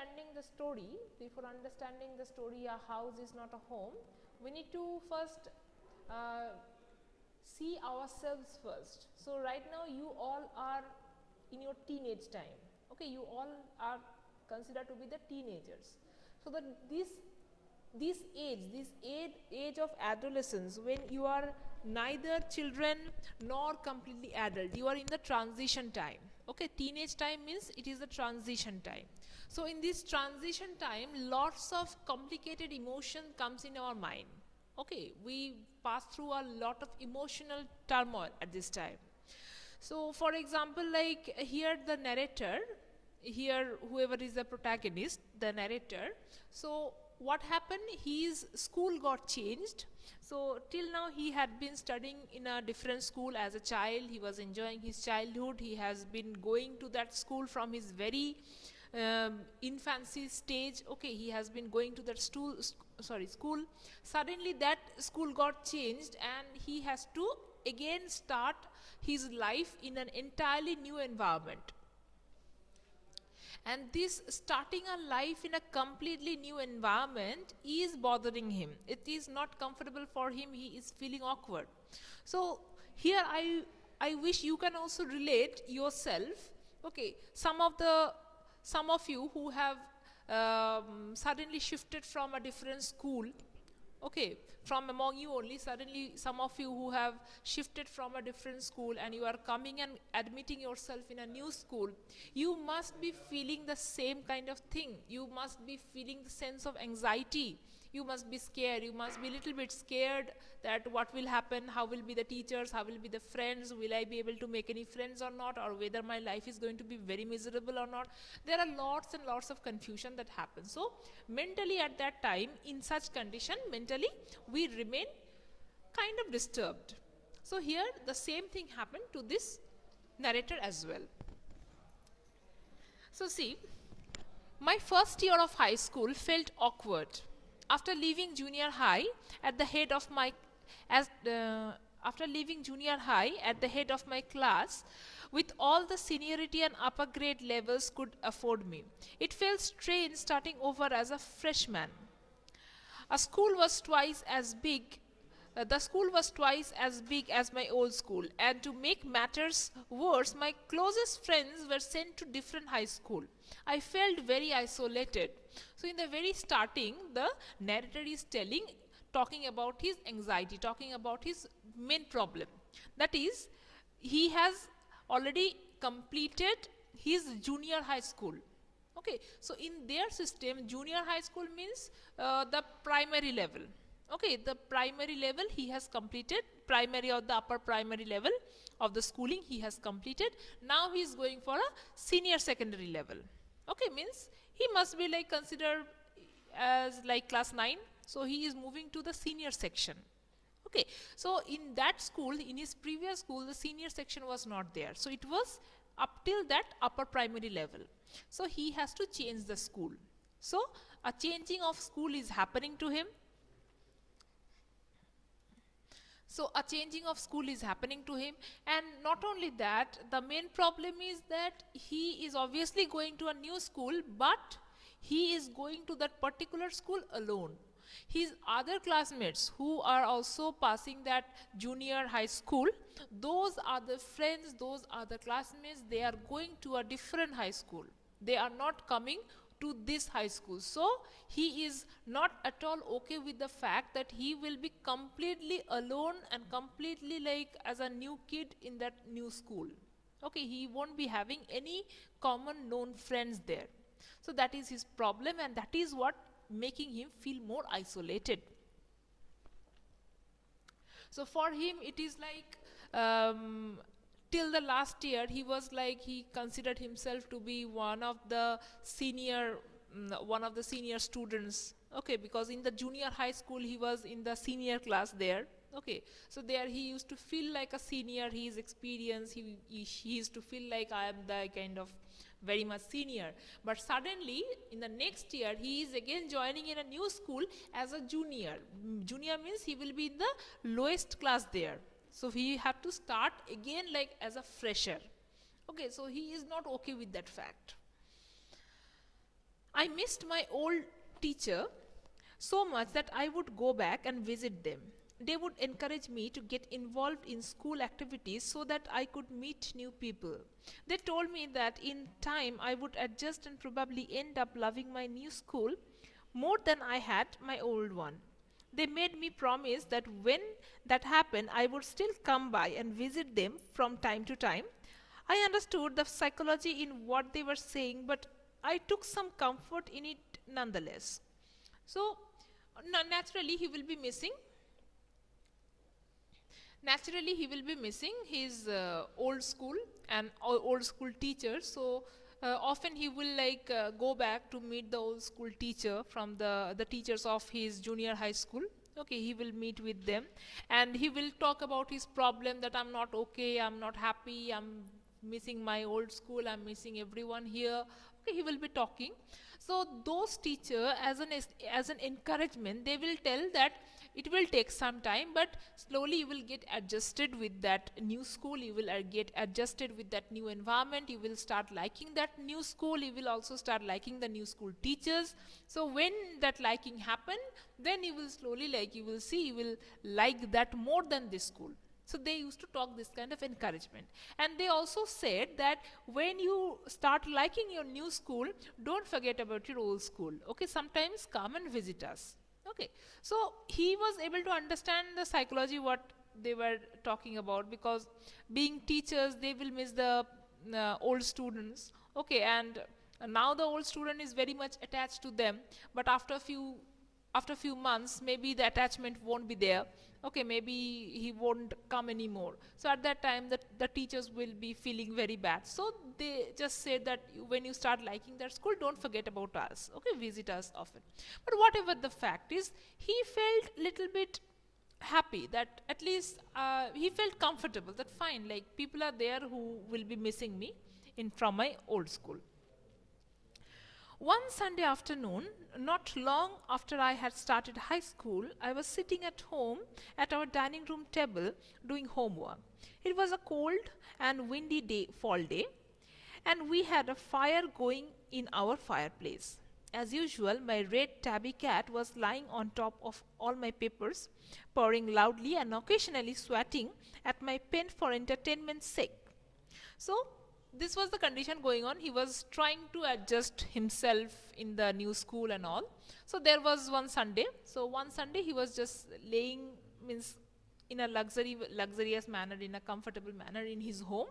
understanding the story, a house is not a home, we need to first see ourselves first. So right now you all are in your teenage time, okay, you all are considered to be the teenagers. So that this age of adolescence, when you are neither children nor completely adult, you are in the transition time. Okay, teenage time means it is the transition time. So in this transition time, lots of complicated emotion comes in our mind. Okay, we pass through a lot of emotional turmoil at this time. So for example, like here the narrator, here whoever is the protagonist, the narrator, so what happened, his school got changed. So till now he had been studying in a different school as a child, he was enjoying his childhood, he has been going to that school from his very infancy stage. Okay, he has been going to that school. Suddenly that school got changed and he has to again start his life in an entirely new environment. And this starting a life in a completely new environment is bothering him. It is not comfortable for him, he is feeling awkward. So here I wish you can also relate yourself. Okay, some of you who have suddenly shifted from a different school, okay, from among you only, suddenly some of you who have shifted from a different school and you are coming and admitting yourself in a new school, you must be feeling the same kind of thing. You must be feeling the sense of anxiety, you must be scared, you must be a little bit scared that what will happen, how will be the teachers, how will be the friends, will I be able to make any friends or not, or whether my life is going to be very miserable or not. There are lots and lots of confusion that happens. So mentally at that time, in such condition, mentally we remain kind of disturbed. So here the same thing happened to this narrator as well. So see, my first year of high school felt awkward. After leaving junior high at the head of my as after leaving junior high at the head of my class with all the seniority and upper grade levels could afford me, it felt strange starting over as a freshman. A school was twice as big The school was twice as big as my old school, and to make matters worse, my closest friends were sent to different high school. I felt very isolated. So in the very starting, the narrator is talking about his anxiety, talking about his main problem. That is, he has already completed his junior high school. Okay, so in their system, junior high school means the primary level. Okay, the primary level he has completed, primary or the upper primary level of the schooling he has completed. Now he is going for a senior secondary level. Okay, means he must be like considered as like class 9. So he is moving to the senior section. Okay, so in that school, in his previous school, the senior section was not there. So it was up till that upper primary level. So he has to change the school. So a changing of school is happening to him. So a changing of school is happening to him, and not only that, the main problem is that he is obviously going to a new school, but he is going to that particular school alone. His other classmates who are also passing that junior high school, those are the friends, those are the classmates, they are going to a different high school. They are not coming to this high school. So he is not at all okay with the fact that he will be completely alone and completely like as a new kid in that new school. Okay, he won't be having any common known friends there. So that is his problem, and that is what making him feel more isolated. So for him it is like till the last year he was like, he considered himself to be one of the senior students. Okay, because in the junior high school he was in the senior class there. Okay, so there he used to feel like a senior, he is experienced, he used to feel like I am the kind of very much senior. But suddenly in the next year he is again joining in a new school as a junior. Junior means he will be in the lowest class there. So he have to start again like as a fresher. Okay, so he is not okay with that fact. I missed my old teacher so much that I would go back and visit them. They would encourage me to get involved in school activities so that I could meet new people. They told me that in time I would adjust and probably end up loving my new school more than I had my old one. They made me promise that when that happened, I would still come by and visit them from time to time. I understood the psychology in what they were saying, but I took some comfort in it nonetheless. So, naturally, he will be missing. Naturally, he will be missing his old school and old school teachers. So, often he will go back to meet the old school teacher from the teachers of his junior high school. Okay, he will meet with them and he will talk about his problem that I'm not okay, I'm not happy, I'm missing my old school, I'm missing everyone here. Okay, he will be talking. So those teacher as an encouragement, they will tell that it will take some time, but slowly you will get adjusted with that new school, you will get adjusted with that new environment, you will start liking that new school, you will also start liking the new school teachers. So when that liking happen, then you will slowly you will see you will like that more than this school. So they used to talk this kind of encouragement. And they also said that when you start liking your new school, don't forget about your old school. Okay, sometimes come and visit us. Okay, so he was able to understand the psychology what they were talking about, because being teachers, they will miss the old students. Okay, and now the old student is very much attached to them, but after few months maybe the attachment won't be there. Okay, maybe he won't come anymore. So at that time the teachers will be feeling very bad. So they just said that when you start liking that school, don't forget about us. Okay, visit us often. But whatever the fact is, he felt little bit happy that at least he felt comfortable that fine, like people are there who will be missing me in from my old school. One Sunday afternoon, not long after I had started high school, I was sitting at home at our dining room table doing homework. It was a cold and windy fall day, and we had a fire going in our fireplace. As usual, my red tabby cat was lying on top of all my papers, purring loudly and occasionally swatting at my pen for entertainment's sake. So this was the condition going on. He was trying to adjust himself in the new school and all. So there was one Sunday. So one Sunday he was just laying, means in a luxurious manner, in a comfortable manner in his home,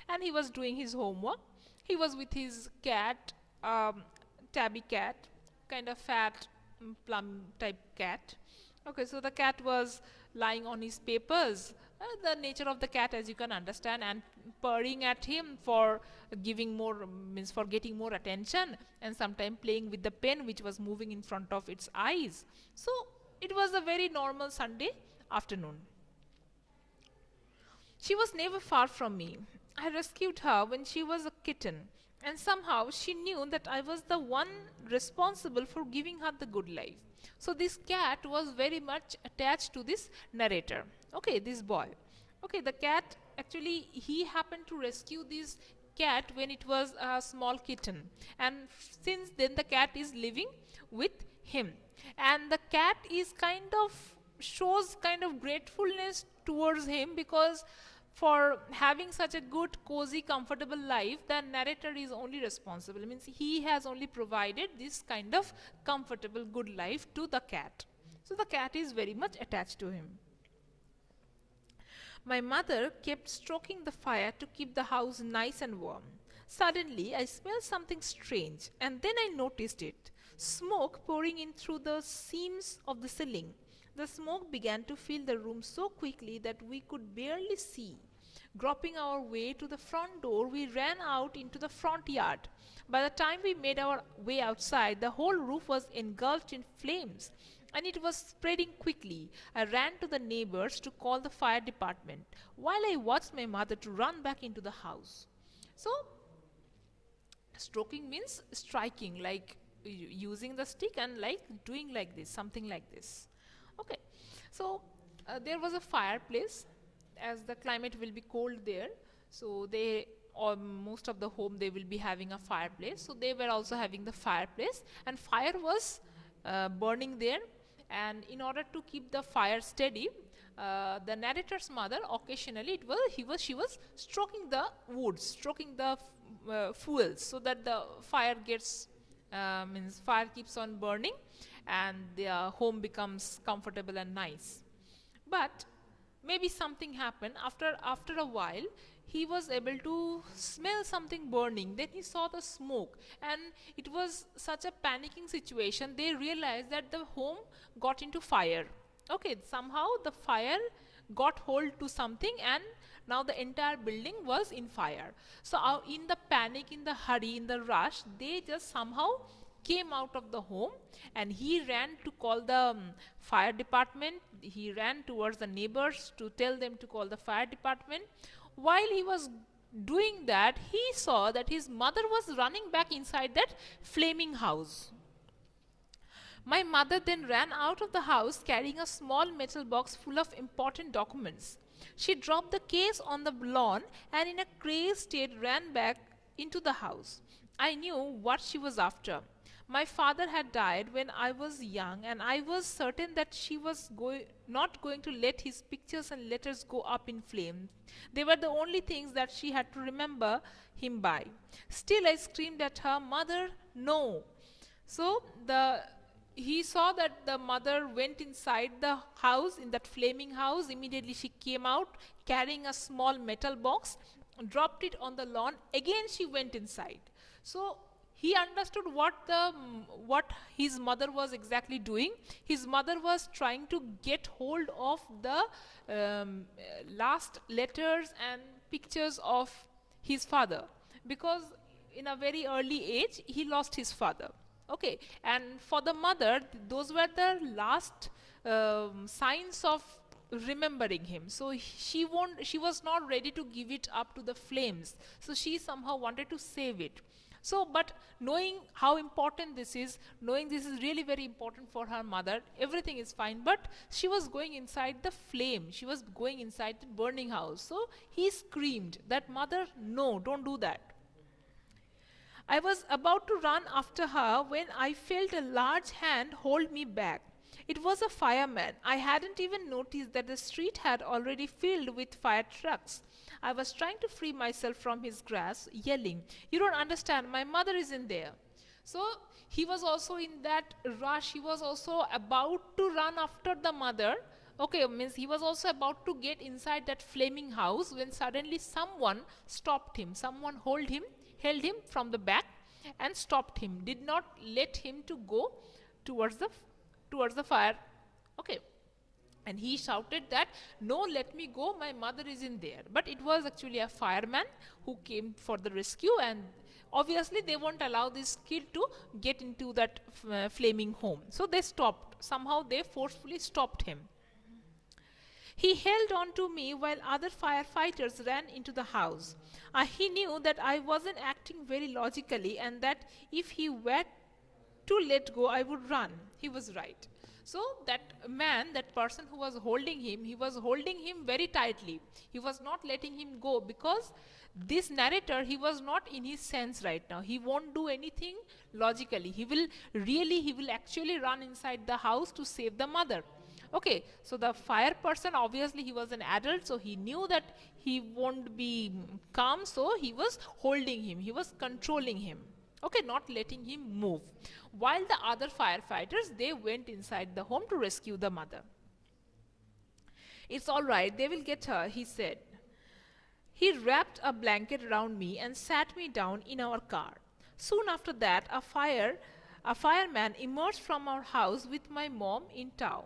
and he was doing his homework. He was with his cat, tabby cat, kind of fat, plum type cat. Okay, so the cat was lying on his papers. The nature of the cat, as you can understand, and purring at him for giving more, means for getting more attention, and sometimes playing with the pen which was moving in front of its eyes. So it was a very normal Sunday afternoon. She was never far from me. I rescued her when she was a kitten, and somehow she knew that I was the one responsible for giving her the good life. So this cat was very much attached to this narrator. Okay, this boy. Okay, the cat, actually he happened to rescue this cat when it was a small kitten, and since then the cat is living with him, and the cat is kind of shows kind of gratefulness towards him, because for having such a good, cozy, comfortable life, the narrator is only responsible. It means he has only provided this kind of comfortable, good life to the cat. So the cat is very much attached to him. My mother kept stroking the fire to keep the house nice and warm. Suddenly, I smelled something strange, and then I noticed it. Smoke pouring in through the seams of the ceiling. The smoke began to fill the room so quickly that we could barely see. Groping our way to the front door, we ran out into the front yard. By the time we made our way outside, the whole roof was engulfed in flames, and it was spreading quickly. I ran to the neighbors to call the fire department, while I watched my mother to run back into the house. So, stroking means striking, like using the stick and like doing like this, something like this. Okay, so there was a fireplace, as the climate will be cold there. So they or most of the home they will be having a fireplace, so they were also having the fireplace, and fire was burning there. And in order to keep the fire steady, the narrator's mother occasionally she was stroking the wood, stroking the fuel, so that the fire gets means fire keeps on burning and the home becomes comfortable and nice. But maybe something happened. After a while, he was able to smell something burning. Then he saw the smoke, and it was such a panicking situation. They realized that the home got into fire. Okay, somehow the fire got hold to something, and now the entire building was in fire. So in the panic, in the hurry, in the rush, they just somehow came out of the home, and he ran to call the fire department. He ran towards the neighbors to tell them to call the fire department. While he was doing that, he saw that his mother was running back inside that flaming house. My mother then ran out of the house carrying a small metal box full of important documents. She dropped the case on the lawn and, in a crazed state, ran back into the house. I knew what she was after. My father had died when I was young, and I was certain that she was not going to let his pictures and letters go up in flames. They were the only things that she had to remember him by. Still, I screamed at her, "Mother, no!" So he saw that the mother went inside the house, in that flaming house. Immediately she came out carrying a small metal box, dropped it on the lawn. Again she went inside. So he understood what his mother was exactly doing. His mother was trying to get hold of the last letters and pictures of his father, because in a very early age he lost his father. Okay, and for the mother, those were the last signs of remembering him. So she was not ready to give it up to the flames. So she somehow wanted to save it. So, but knowing how important this is, knowing this is really very important for her mother, everything is fine. But she was going inside the flame. She was going inside the burning house. So he screamed that, "Mother, no, don't do that." I was about to run after her when I felt a large hand hold me back. It was a fireman. I hadn't even noticed that the street had already filled with fire trucks. I was trying to free myself from his grasp, yelling, "You don't understand, my mother is in there." So he was also in that rush. He was also about to run after the mother. Okay, means he was also about to get inside that flaming house when suddenly someone stopped him. Someone held him from the back and stopped him, did not let him to go towards the fire. Okay, and he shouted that, "No, let me go, my mother is in there." But it was actually a fireman who came for the rescue, and obviously they won't allow this kid to get into that flaming home. So they stopped. Somehow they forcefully stopped him. He held on to me while other firefighters ran into the house. He knew that I wasn't acting very logically, and that if he were to let go, I would run. He was right. So that man, that person who was holding him, he was holding him very tightly. He was not letting him go, because this narrator, he was not in his sense right now. He won't do anything logically. He will actually run inside the house to save the mother. Okay, so the fire person, obviously he was an adult, so he knew that he won't be calm, so he was holding him, he was controlling him. Okay, not letting him move. While the other firefighters, they went inside the home to rescue the mother. "It's all right, they will get her," he said. He wrapped a blanket around me and sat me down in our car. Soon after that, a fireman emerged from our house with my mom in tow.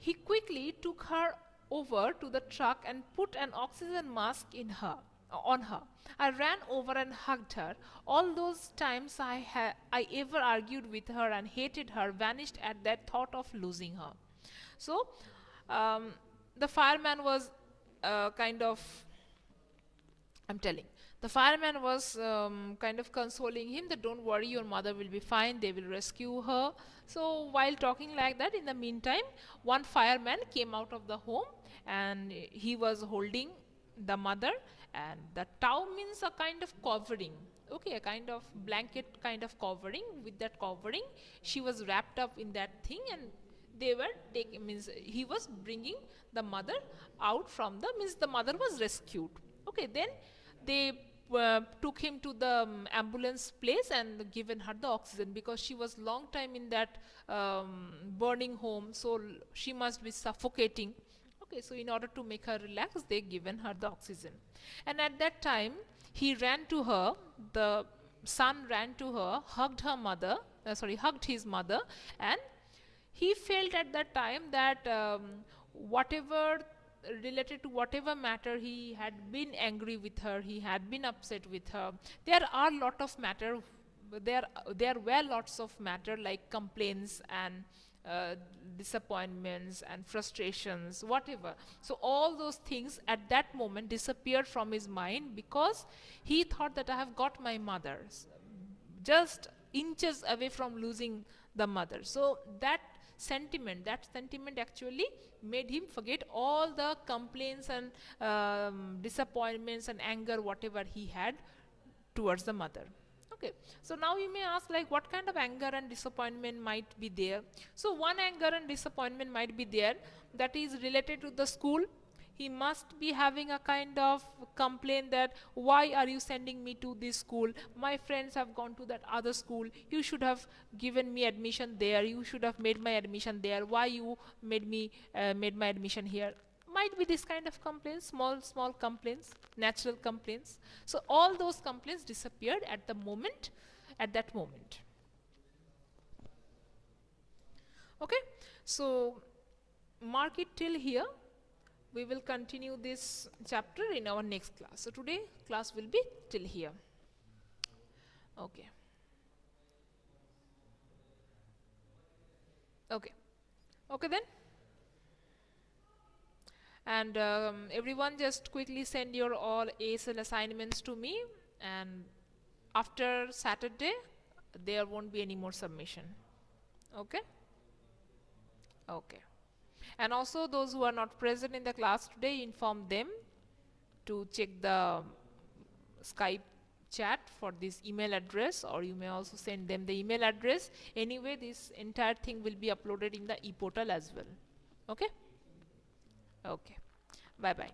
He quickly took her over to the truck and put an oxygen mask on her. I ran over and hugged her. All those times I ever argued with her and hated her vanished at that thought of losing her. So the fireman was kind of, the fireman was kind of consoling him that, "Don't worry, your mother will be fine, they will rescue her." So while talking like that, in the meantime, one fireman came out of the home, and he was holding the mother, and the tau means a kind of covering, okay, a kind of blanket kind of covering. With that covering, she was wrapped up in that thing, and they were taking, means he was bringing the mother out from the, means the mother was rescued. Okay, then they took him to the ambulance place and given her the oxygen, because she was long time in that burning home, so she must be suffocating. Okay, so in order to make her relax, they given her the oxygen. And at that time, he ran to her, the son ran to her, hugged her mother, hugged his mother, and he felt at that time that whatever related to whatever matter he had been angry with her, he had been upset with her, there are lot of matter, there were lots of matter like complaints and disappointments and frustrations, whatever. So all those things at that moment disappeared from his mind, because he thought that I have got my mother, just inches away from losing the mother. So that sentiment actually made him forget all the complaints and disappointments and anger whatever he had towards the mother. Okay, so now you may ask, like, what kind of anger and disappointment might be there? So one anger and disappointment might be there that is related to the school. He must be having a kind of complaint that, why are you sending me to this school? My friends have gone to that other school. You should have given me admission there. You should have made my admission there. Why you made my admission here? Might be this kind of complaints, small complaints, natural complaints. So all those complaints disappeared at that moment. Okay, so mark it till here. We will continue this chapter in our next class. So today class will be till here. Okay. Okay then. And everyone just quickly send your all ASL assignments to me, and after Saturday there won't be any more submission. Okay. And also those who are not present in the class today, inform them to check the Skype chat for this email address, or you may also send them the email address. Anyway, this entire thing will be uploaded in the e-portal as well. Okay. Bye bye.